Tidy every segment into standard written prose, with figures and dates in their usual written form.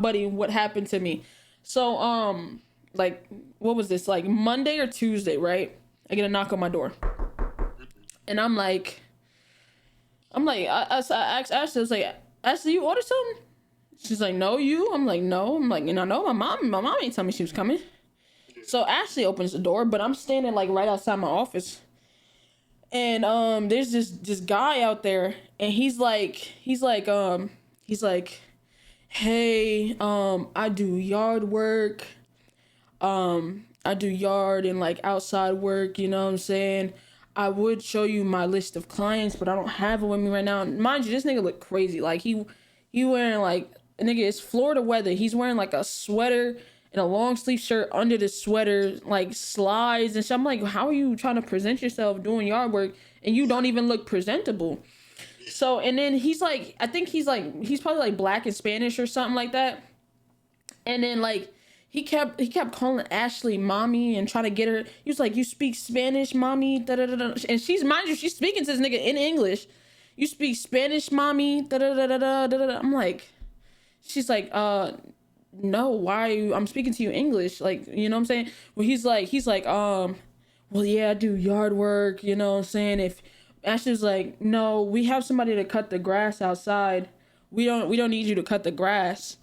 buddy what happened to me. So like what was this, like Monday or Tuesday, right? I get a knock on my door, and I'm like I asked Ashley, I was like, Ashley, you ordered something? She's like, no, you. I'm like, no. I'm like, and I know my mom ain't tell me she was coming. So Ashley opens the door, but I'm standing like right outside my office, and there's this guy out there, and he's like, hey, I do yard work. I do yard and like outside work, you know what I'm saying? I would show you my list of clients, but I don't have it with me right now. Mind you, this nigga look crazy. Like he wearing like, nigga, it's Florida weather. He's wearing like a sweater and a long sleeve shirt under the sweater, like slides and shit. I'm like, how are you trying to present yourself doing yard work and you don't even look presentable? So, and then he's like, I think he's probably like black and Spanish or something like that. And then like he kept calling Ashley mommy and trying to get her. He was like, you speak Spanish, mommy, da da da da. And she's, mind you, she's speaking to this nigga in English. You speak Spanish, mommy, da da da da da da da. I'm like, she's like, no, why are you? I'm speaking to you English, like, you know what I'm saying? Well, he's like, well, yeah, I do yard work, you know what I'm saying? If Ashley's like, no, we have somebody to cut the grass outside. We don't need you to cut the grass.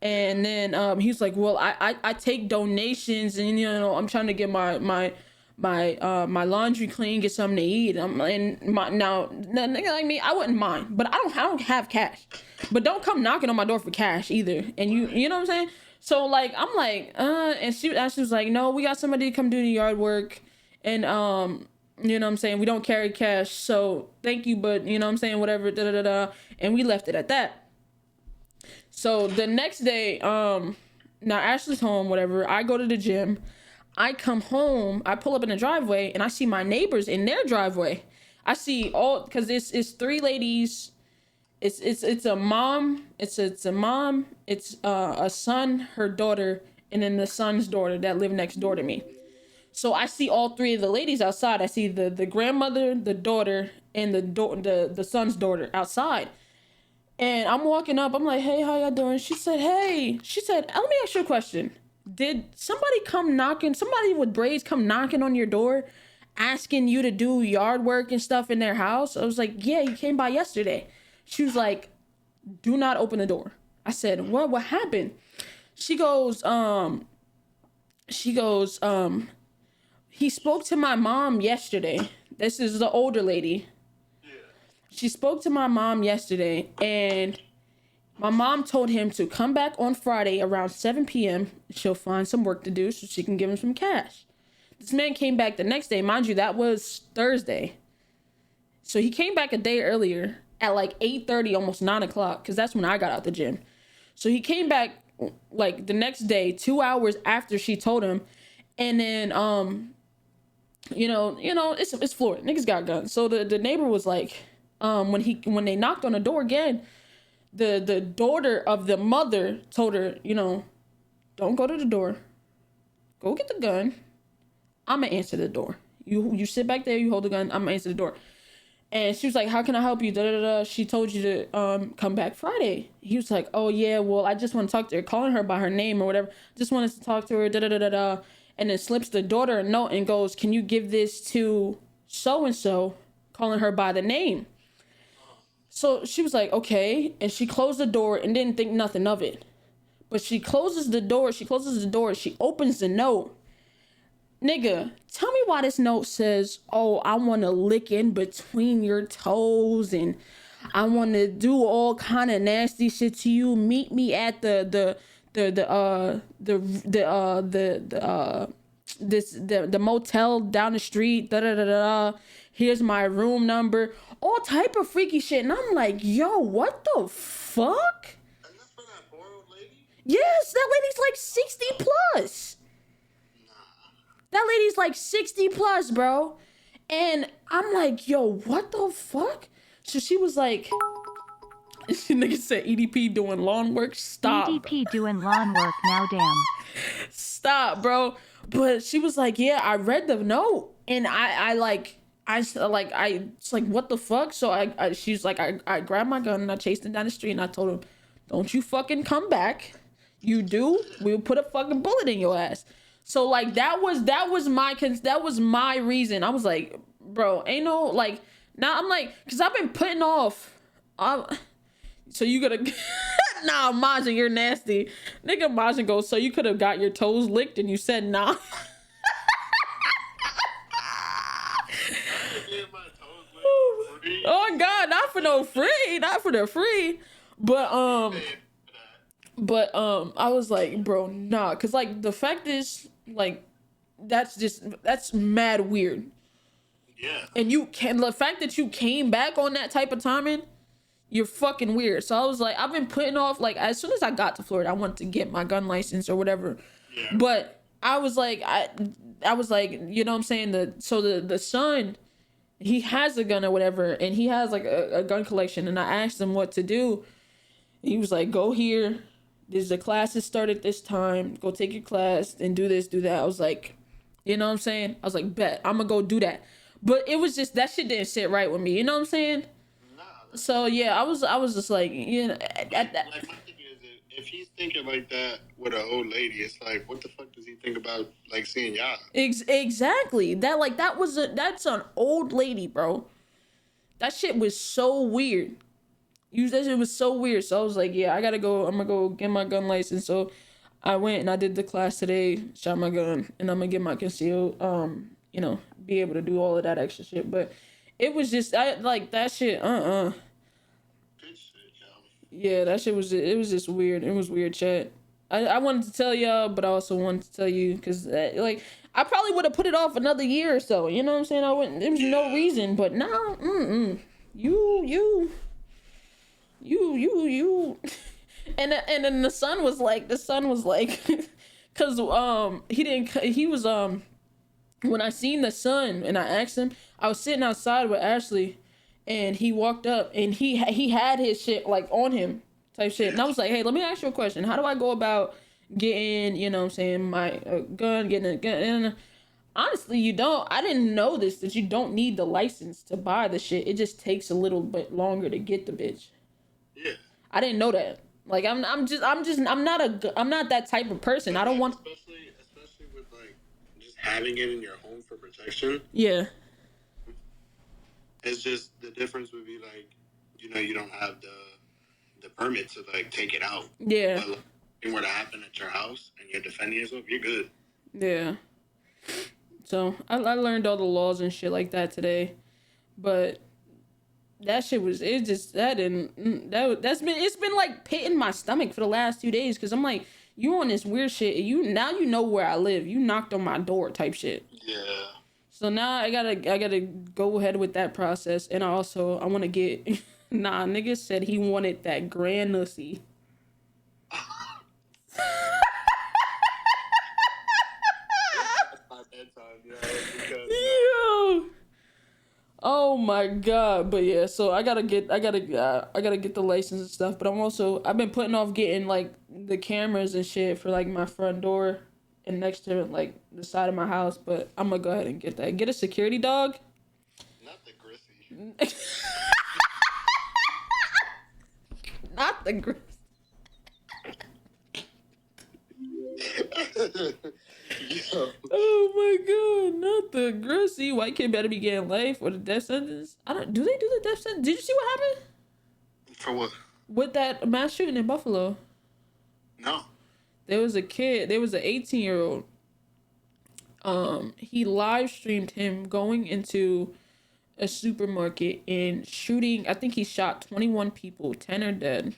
And then he's like, well, I take donations, and you know I'm trying to get my laundry clean, get something to eat. And now nigga like me, I wouldn't mind, but I don't have cash. But don't come knocking on my door for cash either. And you know what I'm saying? So like I'm like, and she was like, no, we got somebody to come do the yard work, and you know what I'm saying, we don't carry cash, so thank you, but you know what I'm saying, whatever, da da da da. And we left it at that. So the next day, now Ashley's home, whatever. I go to the gym. I come home. I pull up in the driveway, and I see my neighbors in their driveway. I see all, because it's three ladies. It's a mom. It's a mom. It's a son, her daughter, and then the son's daughter that live next door to me. So I see all three of the ladies outside. I see the grandmother, the daughter, and the son's daughter outside. And I'm walking up. I'm like, hey, how y'all doing? She said, hey. She said, let me ask you a question. Did somebody with braids come knocking on your door asking you to do yard work and stuff in their house? I was like, yeah, he came by yesterday. She was like, do not open the door. I said, what happened? She goes, he spoke to my mom yesterday. This is the older lady. She spoke to my mom yesterday, and my mom told him to come back on Friday around 7 p.m. She'll find some work to do so she can give him some cash. This man came back the next day. Mind you, that was Thursday. So he came back a day earlier at like 8:30, almost 9 o'clock, because that's when I got out the gym. So he came back like the next day, 2 hours after she told him. And then, you know, it's Florida. Niggas got guns. So the neighbor was like, when they knocked on the door again, the daughter of the mother told her, you know, don't go to the door. Go get the gun. I'ma answer the door. You sit back there, you hold the gun, I'ma answer the door. And she was like, how can I help you? Da, da, da, da. She told you to come back Friday. He was like, oh yeah, well, I just want to talk to her, calling her by her name or whatever. Just wanted to talk to her, da da da da da. And then slips the daughter a note and goes, can you give this to so and so, calling her by the name. So she was like, okay. And she closed the door and didn't think nothing of it. But she closes the door. She opens the note. Nigga, tell me why this note says, oh, I want to lick in between your toes and I want to do all kind of nasty shit to you. Meet me at the motel down the street. Da da da da. Here's my room number. All type of freaky shit. And I'm like, yo, what the fuck? And that's for that poor old lady? Yes, that lady's like 60 plus. That lady's like 60 plus, bro. And I'm like, yo, what the fuck? So she was like, nigga said EDP doing lawn work. Stop. EDP doing lawn work now, damn. Stop, bro. But she was like, yeah, I read the note. And it's like, what the fuck? So she's like, I grabbed my gun and I chased him down the street and I told him, don't you fucking come back. You do, we'll put a fucking bullet in your ass. So like that was my reason. I was like, bro, ain't no like now I'm like, cause I've been putting off. So you gotta nah, Majin, you're nasty. Nigga Majin goes, so you could have got your toes licked and you said nah. Get my toes licked for free. Oh God, not for no free, not for the free. But I was like, bro, nah, cause like the fact is, like, that's mad weird. Yeah. And the fact that you came back on that type of timing, you're fucking weird. So I was like, I've been putting off, like, as soon as I got to Florida, I wanted to get my gun license or whatever. Yeah. But I was like, I was like, you know what I'm saying? The son, he has a gun or whatever, and he has like a gun collection. And I asked him what to do. He was like, go here. The classes start at this time. Go take your class and do this, do that. I was like, you know what I'm saying? I was like, bet, I'm gonna go do that. But it was just, that shit didn't sit right with me. You know what I'm saying? Nah. So yeah, I was just like, you know, Like my thing is, if he's thinking like that with an old lady, it's like, what the fuck does he think about like seeing y'all? Exactly. That's an old lady, bro. That shit was so weird. That shit was so weird. So I was like, yeah, I gotta go. I'm gonna go get my gun license. So I went and I did the class today, shot my gun, and I'm gonna get my concealed, you know, be able to do all of that extra shit. But it was just, I like that shit. Good shit, yo. Yeah, that shit was, it was just weird. It was weird, chat. I wanted to tell y'all, but I also wanted to tell you because, like, I probably would have put it off another year or so. You know what I'm saying? I wouldn't. There was no reason, but now, you, and then the son was like, cause he was when I seen the son and I asked him, I was sitting outside with Ashley, and he walked up and he had his shit like on him type shit, and I was like, hey, let me ask you a question. How do I go about getting, you know what I'm saying, my gun, getting a gun? And honestly, you don't. I didn't know that you don't need the license to buy the shit. It just takes a little bit longer to get the bitch. Yeah. I didn't know that. Like I'm not that type of person. I don't want. Especially with like just having it in your home for protection. Yeah. It's just the difference would be like, you know, you don't have the permit to like take it out. Yeah. But like, if it were to happen at your house and you're defending yourself, you're good. Yeah. So I learned all the laws and shit like that today, but that shit was, it just, that's been, it's been like pitting my stomach for the last 2 days, because I'm like, you on this weird shit, now you know where I live, you knocked on my door type shit. Yeah. So now I gotta go ahead with that process, and I want to get nigga said he wanted that grand nussy. Yo. Oh my god. But yeah, so I gotta get the license and stuff, but I've been putting off getting like the cameras and shit for like my front door and next to like the side of my house, but I'm gonna go ahead and get that. Get a security dog. Not the grissy. Not the gris. Yo. Oh my god, not the Grussy. White kid better be getting life or the death sentence. Do they do the death sentence? Did you see what happened? For what? With that mass shooting in Buffalo. No. There was an 18-year-old. He live streamed him going into a supermarket and shooting. I think he shot 21 people. 10 are dead.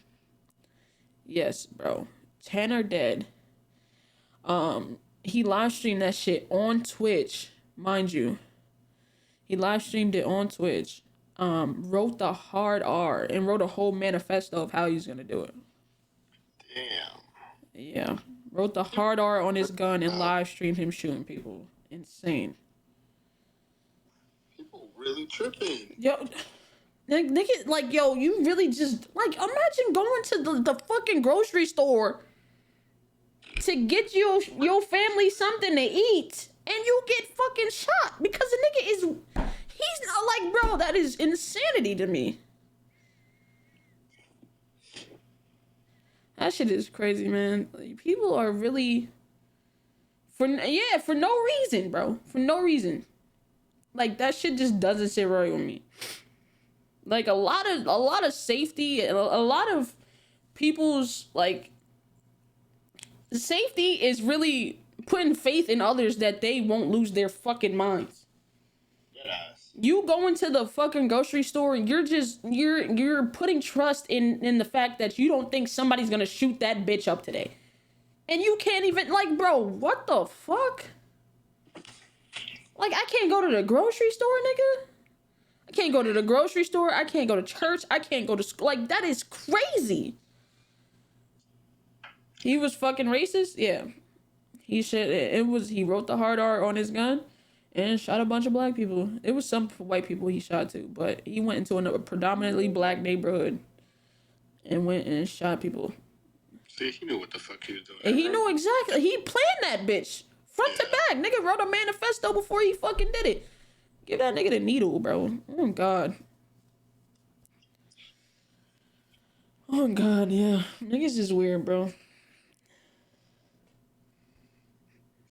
Yes, bro. 10 are dead. He live streamed that shit on Twitch, mind you. He live streamed it on Twitch. Wrote the hard R and wrote a whole manifesto of how he's gonna do it. Damn. Yeah. Wrote the hard R on his gun and live streamed him shooting people. Insane. People really tripping. Yo, nigga, like, yo, you really just, like, imagine going to the fucking grocery store to get your family something to eat, and you get fucking shot because the nigga he's not, like, bro, that is insanity to me. That shit is crazy, man. Like, people are really for no reason, bro. For no reason. Like that shit just doesn't sit right with me. Like a lot of safety and a lot of people's like safety is really putting faith in others that they won't lose their fucking minds. Yes. You go into the fucking grocery store and you're putting trust in the fact that you don't think somebody's gonna shoot that bitch up today. And you can't even, like, bro, what the fuck? Like, I can't go to the grocery store, nigga. I can't go to the grocery store. I can't go to church. I can't go to school. Like, that is crazy. He was fucking racist? Yeah. He wrote the hard R on his gun and shot a bunch of black people. It was some white people he shot too, but he went into a predominantly black neighborhood and went and shot people. See, he knew what the fuck he was doing. And he knew exactly. He planned that bitch. Front to back. Nigga wrote a manifesto before he fucking did it. Give that nigga the needle, bro. Oh, God. Oh, God, yeah. Niggas is weird, bro.